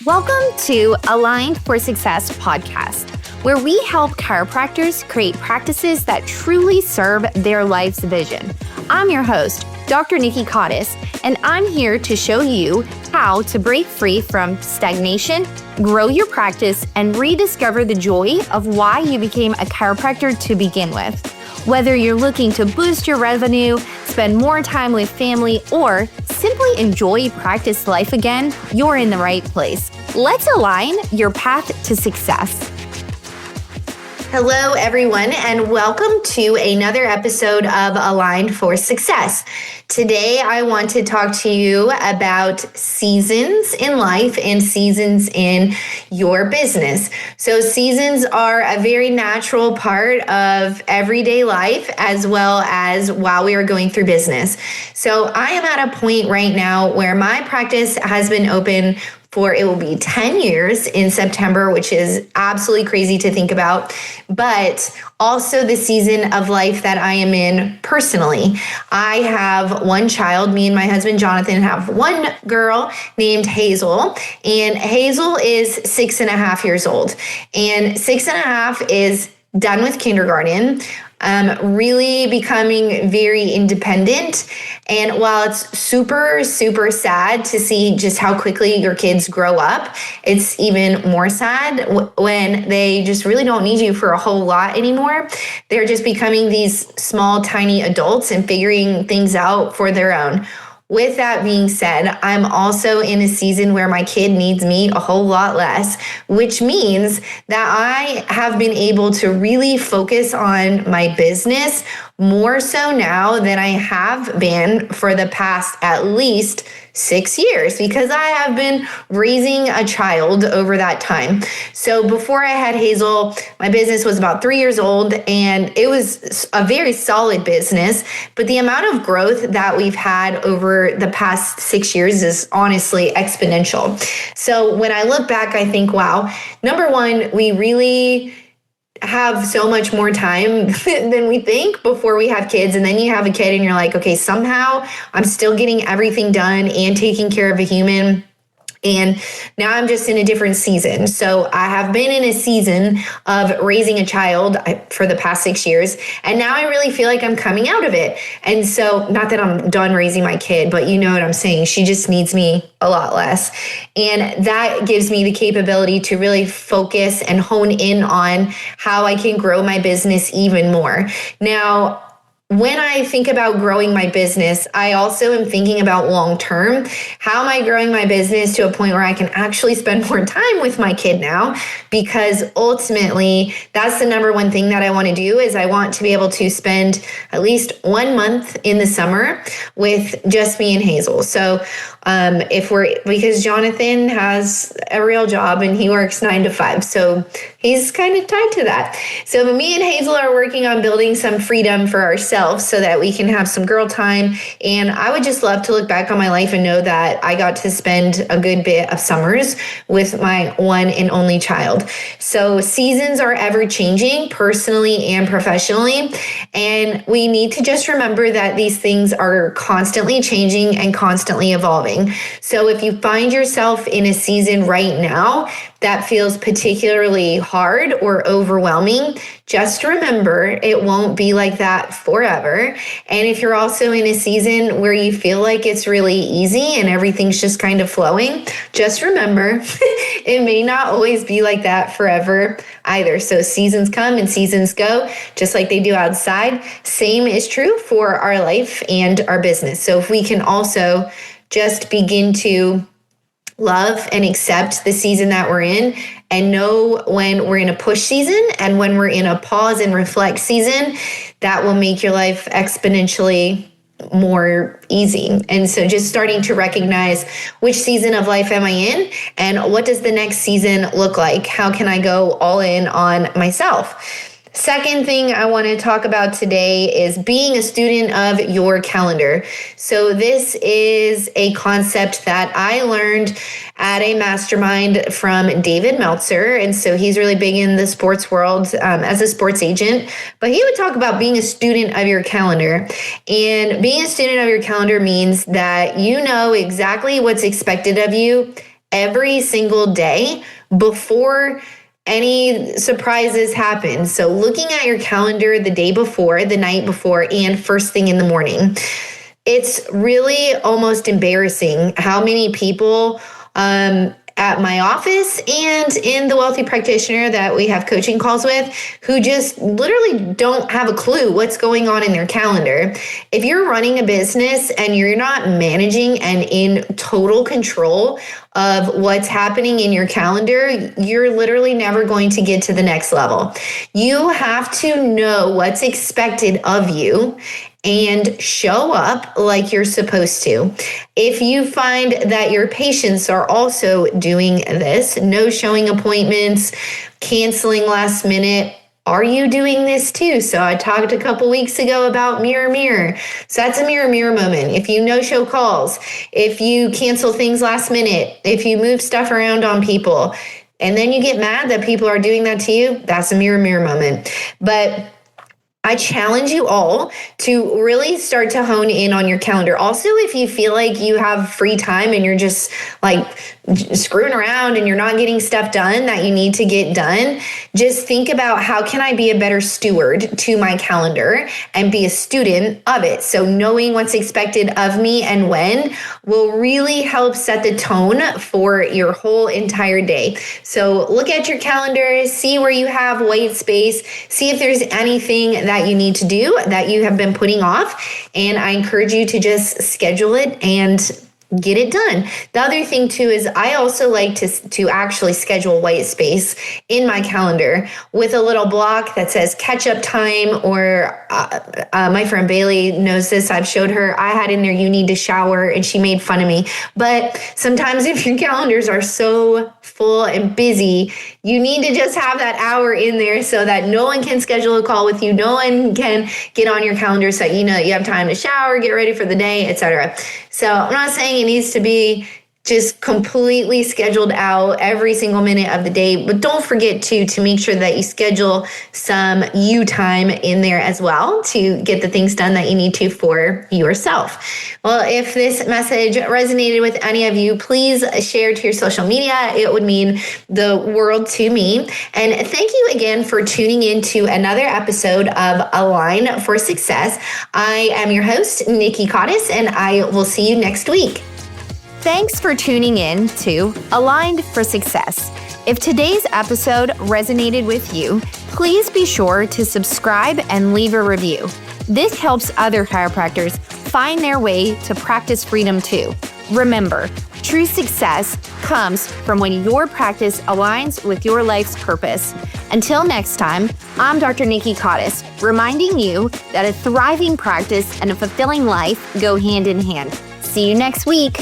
Welcome to Aligned for Success podcast, where we help chiropractors create practices that truly serve their life's vision. I'm your host, Dr. Nikki, and I'm here to show you how to break free from stagnation, grow your practice, and rediscover the joy of why you became a chiropractor to begin with. Whether you're looking to boost your revenue, spend more time with family, or simply enjoy practice life again, you're in the right place. Let's align your path to success. Hello, everyone, and welcome to another episode of Aligned for Success. Today, I want to talk to you about seasons in life and seasons in your business. So seasons are a very natural part of everyday life as well as while we are going through business. So I am at a point right now where my practice has been open for it will be 10 years in September, which is absolutely crazy to think about, but also the season of life that I am in personally. I have one child. Me and my husband, Jonathan, have one girl named Hazel, and Hazel is 6.5 years old, and 6.5 is done with kindergarten, really becoming very independent. And while it's super, super sad to see just how quickly your kids grow up, it's even more sad when they just really don't need you for a whole lot anymore. They're just becoming these small, tiny adults and figuring things out for their own. With that being said, I'm also in a season where my kid needs me a whole lot less, which means that I have been able to really focus on my business more so now than I have been for the past at least 6 years, because I have been raising a child over that time. So before I had Hazel, my business was about 3 years old, and it was a very solid business, but the amount of growth that we've had over the past 6 years is honestly exponential. So when I look back, I think, wow, number one, we really have so much more time than we think before we have kids. And then you have a kid and you're like, okay, somehow I'm still getting everything done and taking care of a human. And now I'm just in a different season. So I have been in a season of raising a child for the past 6 years. And now I really feel like I'm coming out of it. And so not that I'm done raising my kid, but you know what I'm saying? She just needs me a lot less. And that gives me the capability to really focus and hone in on how I can grow my business even more. Now, when I think about growing my business, I also am thinking about long term. How am I growing my business to a point where I can actually spend more time with my kid now? Because ultimately, that's the number one thing that I want to do is I want to be able to spend at least 1 month in the summer with just me and Hazel. So because Jonathan has a real job and he works 9 to 5. So he's kind of tied to that. So me and Hazel are working on building some freedom for ourselves so that we can have some girl time. And I would just love to look back on my life and know that I got to spend a good bit of summers with my one and only child. So seasons are ever changing personally and professionally. And we need to just remember that these things are constantly changing and constantly evolving. So if you find yourself in a season right now that feels particularly hard or overwhelming, just remember it won't be like that forever. And if you're also in a season where you feel like it's really easy and everything's just kind of flowing, just remember it may not always be like that forever either. So seasons come and seasons go, just like they do outside. Same is true for our life and our business. So if we can also just begin to love and accept the season that we're in and know when we're in a push season and when we're in a pause and reflect season, that will make your life exponentially more easy. And so just starting to recognize which season of life am I in and what does the next season look like? How can I go all in on myself? Second thing I want to talk about today is being a student of your calendar. So this is a concept that I learned at a mastermind from David Meltzer. And so he's really big in the sports world as a sports agent. But he would talk about being a student of your calendar. And being a student of your calendar means that you know exactly what's expected of you every single day before any surprises happen. So looking at your calendar the day before, the night before, and first thing in the morning. It's really almost embarrassing how many people at my office and in the Wealthy Practitioner that we have coaching calls with who just literally don't have a clue what's going on in their calendar. If you're running a business and you're not managing and in total control of what's happening in your calendar, you're literally never going to get to the next level. You have to know what's expected of you and show up like you're supposed to. If you find that your patients are also doing this, no showing appointments, canceling last minute, are you doing this too? So I talked a couple weeks ago about mirror, mirror. So that's a mirror, mirror moment. If you no-show calls, if you cancel things last minute, if you move stuff around on people, and then you get mad that people are doing that to you, that's a mirror, mirror moment. But I challenge you all to really start to hone in on your calendar. Also, if you feel like you have free time and you're just like screwing around and you're not getting stuff done that you need to get done, just think about how can I be a better steward to my calendar and be a student of it. So knowing what's expected of me and when will really help set the tone for your whole entire day. So look at your calendar, see where you have white space, see if there's anything that you need to do that you have been putting off. And I encourage you to just schedule it and get it done. The other thing too is I also like to actually schedule white space in my calendar with a little block that says catch up time, or my friend Bailey knows this. I've showed her, I had in there, you need to shower, and she made fun of me. But sometimes if your calendars are so full and busy, you need to just have that hour in there so that no one can schedule a call with you. No one can get on your calendar so you know you have time to shower, get ready for the day, etc. So I'm not saying it needs to be just completely scheduled out every single minute of the day, but don't forget to make sure that you schedule some you time in there as well to get the things done that you need to for yourself. Well, if this message resonated with any of you, please share to your social media. It would mean the world to me. And thank you again for tuning in to another episode of Align for Success. I am your host, Nikki Cottis, and I will see you next week. Thanks for tuning in to Aligned for Success. If today's episode resonated with you, please be sure to subscribe and leave a review. This helps other chiropractors find their way to practice freedom too. Remember, true success comes from when your practice aligns with your life's purpose. Until next time, I'm Dr. Nikki Cottis, reminding you that a thriving practice and a fulfilling life go hand in hand. See you next week.